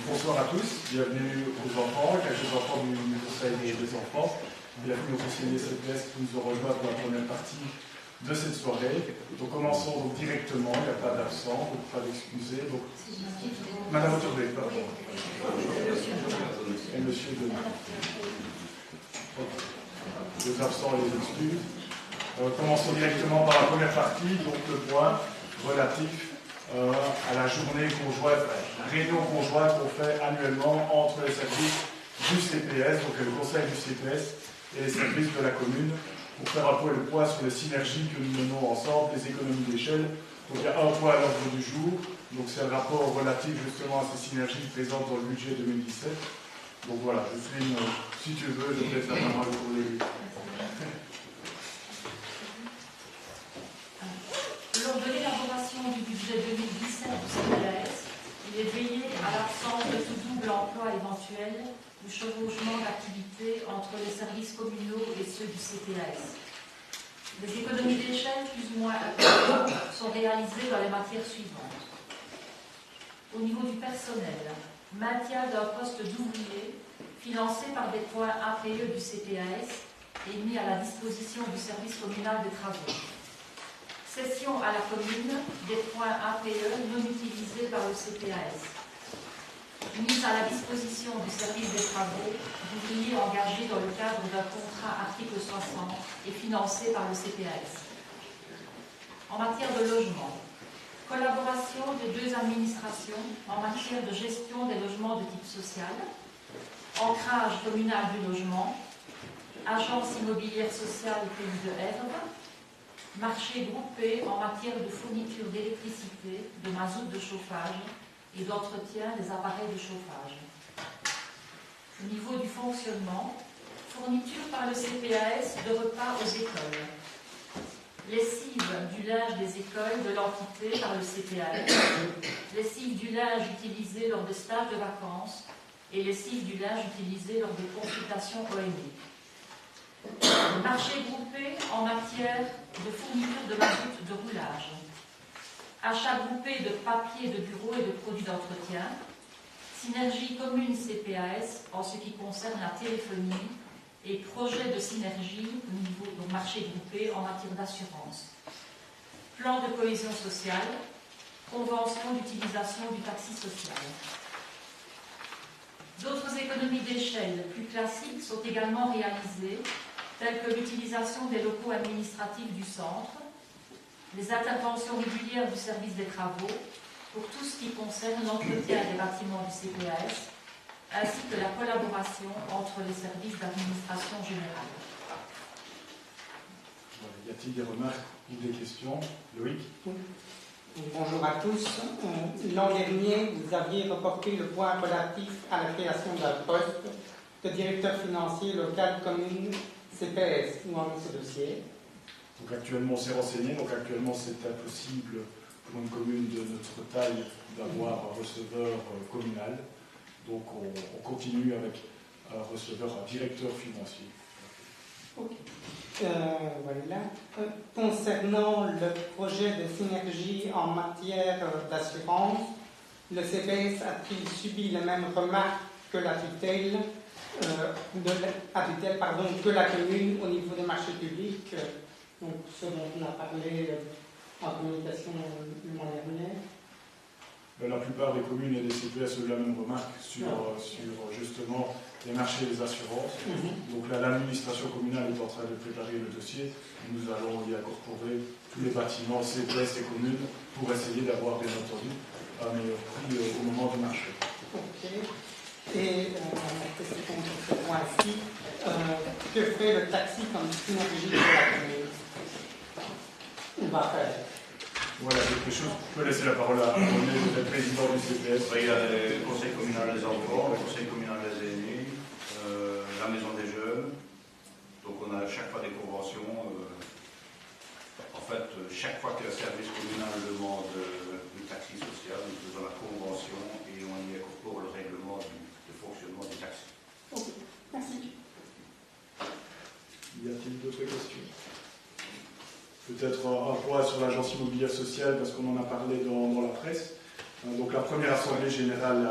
Bonsoir à tous, bienvenue aux enfants, quelques enfants du Conseil des enfants. Bienvenue aux conseillers CPS qui nous ont rejoints pour la première partie de cette soirée. Donc commençons donc directement, il n'y a pas d'absent, donc pas d'excuser. Donc, Madame Auturbé, pardon. Et Monsieur Denis. Les absents et les excuses. Commençons directement par la première partie, donc le point relatif à la journée conjointe, la réunion conjointe qu'on fait annuellement entre les services du CPS, donc le conseil du CPS et les services de la commune, pour faire un peu le point sur les synergies que nous menons ensemble, les économies d'échelle. Donc il y a un point à l'ordre du jour, donc c'est un rapport relatif justement à ces synergies présentes dans le budget 2017. Donc voilà, Jocelyne, si tu veux, je te laisse la parole pour les... Lors de l'élaboration du budget 2017 du CPS, il est veillé à l'absence de tout double emploi éventuel ou chevauchement d'activité entre les services communaux et ceux du CPS. Les économies d'échelle plus ou moins importantes sont réalisées dans les matières suivantes. Au niveau du personnel, maintien d'un poste d'ouvrier financé par des points APE du CPS et mis à la disposition du service communal des travaux. Cession à la commune des points APE non utilisés par le CPAS. Mise à la disposition du service des travaux d'ouvriers engagés dans le cadre d'un contrat article 60 et financé par le CPAS. En matière de logement, collaboration des deux administrations en matière de gestion des logements de type social, ancrage communal du logement, agence immobilière sociale Pays de Herve, marché groupé en matière de fourniture d'électricité, de mazout de chauffage et d'entretien des appareils de chauffage. Au niveau du fonctionnement, fourniture par le CPAS de repas aux écoles. Lessive du linge des écoles de l'entité par le CPAS. Lessive du linge utilisé lors des stages de vacances et lessive du linge utilisé lors des consultations ONU. Marché groupé en matière de fourniture de mazout de roulage. Achat groupé de papier de bureau et de produits d'entretien. Synergie commune CPAS en ce qui concerne la téléphonie et projet de synergie au niveau du marché groupé en matière d'assurance. Plan de cohésion sociale. Convention d'utilisation du taxi social. D'autres économies d'échelle plus classiques sont également réalisées, telles que l'utilisation des locaux administratifs du centre, les interventions régulières du service des travaux pour tout ce qui concerne l'entretien des bâtiments du CPAS, ainsi que la collaboration entre les services d'administration générale. Y a-t-il des remarques ou des questions? Loïc? Bonjour à tous. L'an dernier, vous aviez reporté le point relatif à la création d'un poste de directeur financier local commune CPS. Où en est ce dossier? Donc actuellement, on s'est renseigné. Donc actuellement, c'est impossible pour une commune de notre taille d'avoir un receveur communal. Donc on continue avec un receveur, un directeur financier. Ok. Voilà. Concernant le projet de synergie en matière d'assurance, le CPS a-t-il subi les mêmes remarques que la tutelle, que la commune au niveau des marchés publics, donc ce dont on a parlé en communication le mois dernier? La plupart des communes et des CPS ont eu la même remarque sur justement les marchés et les assurances. Donc là, l'administration communale est en train de préparer le dossier. Nous allons y incorporer tous les bâtiments CPS et communes pour essayer d'avoir, bien entendu, un meilleur prix au moment du marché. Ok. Et pour ce point-ci, que fait le taxi comme synergie de la commune? On va faire. Voilà, quelque chose. Je peux laisser la parole à René, le président du CPS. Il y a le conseil communal des enfants, le conseil communal des aînés, la maison des jeunes. Donc on a chaque fois des conventions. En fait, chaque fois que le service communal demande du taxi social, nous faisons la convention et on y incorpore le règlement de fonctionnement du taxi. Ok, merci. Y a-t-il d'autres questions? Peut-être un point sur l'agence immobilière sociale, parce qu'on en a parlé dans la presse. Donc la première assemblée générale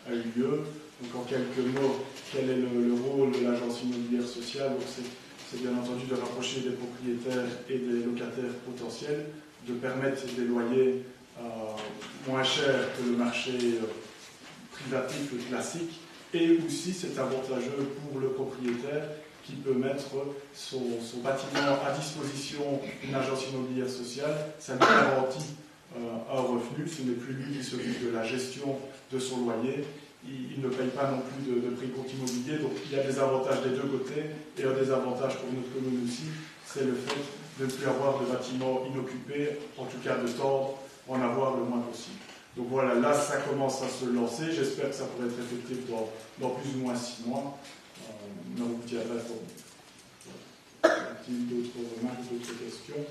a eu lieu. Donc en quelques mots, quel est le rôle de l'agence immobilière sociale? C'est bien entendu de rapprocher des propriétaires et des locataires potentiels, de permettre des loyers moins chers que le marché privatif classique, et aussi c'est avantageux pour le propriétaire qui peut mettre son bâtiment à disposition d'une agence immobilière sociale. Ça lui garantit un revenu, ce n'est plus lui qui s'occupe de la gestion de son loyer, il ne paye pas non plus de prix compte immobilier, donc il y a des avantages des deux côtés, et un des avantages pour notre commune aussi, c'est le fait de ne plus avoir de bâtiments inoccupés, en tout cas de tendre en avoir le moins possible. Donc voilà, là ça commence à se lancer, j'espère que ça pourrait être effectif dans plus ou moins 6 mois. On vous tiendra informé. Y a-t-il d'autres remarques, d'autres questions?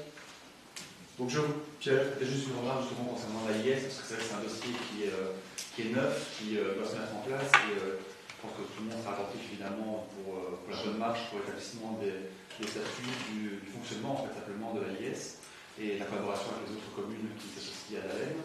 Donc Pierre. Et juste une remarque justement concernant l'AIS, parce que c'est un dossier qui est neuf, qui doit se mettre en place, et je pense que tout le monde sera attentif évidemment pour la bonne marche, pour l'établissement des statuts, du fonctionnement en fait simplement de l'AIS, et la collaboration avec les autres communes qui s'associent à l'ALEN.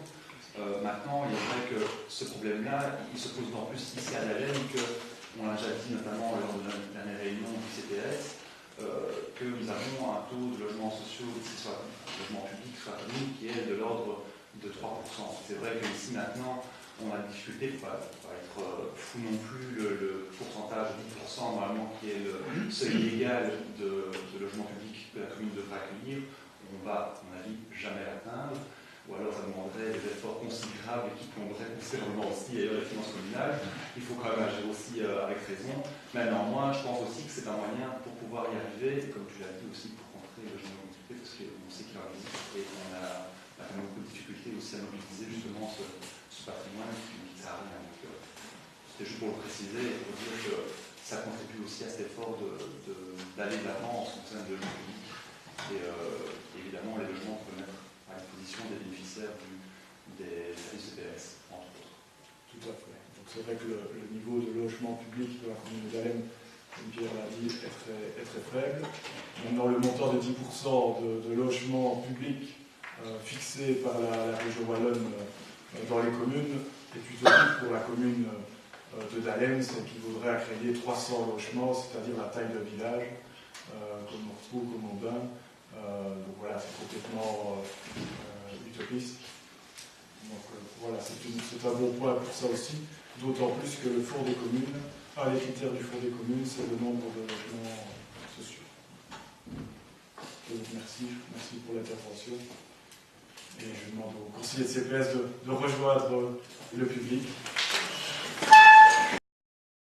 Maintenant, il est vrai que ce problème-là, il se pose d'autant plus ici à l'ALEN qu'on l'a déjà dit notamment lors de la dernière réunion du CPS, que nous avons un taux de logements sociaux, ici soit logement public, soit commune, qui est de l'ordre de 3%. C'est vrai qu'ici maintenant, on a des difficultés, pour ne pas être fou non plus, le pourcentage de 10% normalement qui est le seuil légal de logement public que la commune devrait accueillir, on va, à mon avis, jamais l'atteindre. Ou alors ça demanderait des efforts considérables et qui plomberaient considérablement aussi les finances communales. Il faut quand même agir aussi avec raison. Mais néanmoins, je pense aussi que c'est un moyen pour pouvoir y arriver, comme tu l'as dit aussi, pour contrer le logement occupé, parce qu'on sait qu'il en existe et on a quand même beaucoup de difficultés aussi à mobiliser justement ce patrimoine qui ne sert à rien. C'était juste pour le préciser et pour dire que ça contribue aussi à cet effort d'aller de l'avant en ce qui concerne le logement public. Et évidemment, les logements peuvent mettre à disposition des bénéficiaires des services CPS, entre autres. Tout à fait. Donc c'est vrai que le niveau de logement public de la commune d'Alem, comme Pierre l'a dit, est très faible. Maintenant, le montant de 10% de logements publics fixé par la région wallonne dans les communes est plutôt vite pour la commune de Dahlem, c'est qu'il voudrait accréditer 300 logements, c'est-à-dire la taille d'un village, comme on retrouve comme Mondin. Donc voilà, c'est complètement utopiste. Donc voilà, c'est un bon point pour ça aussi, d'autant plus que le fonds des communes, un des critères du fonds des communes, c'est le nombre de logements sociaux. Donc merci pour l'intervention. Et je demande au conseiller de CPS de rejoindre le public.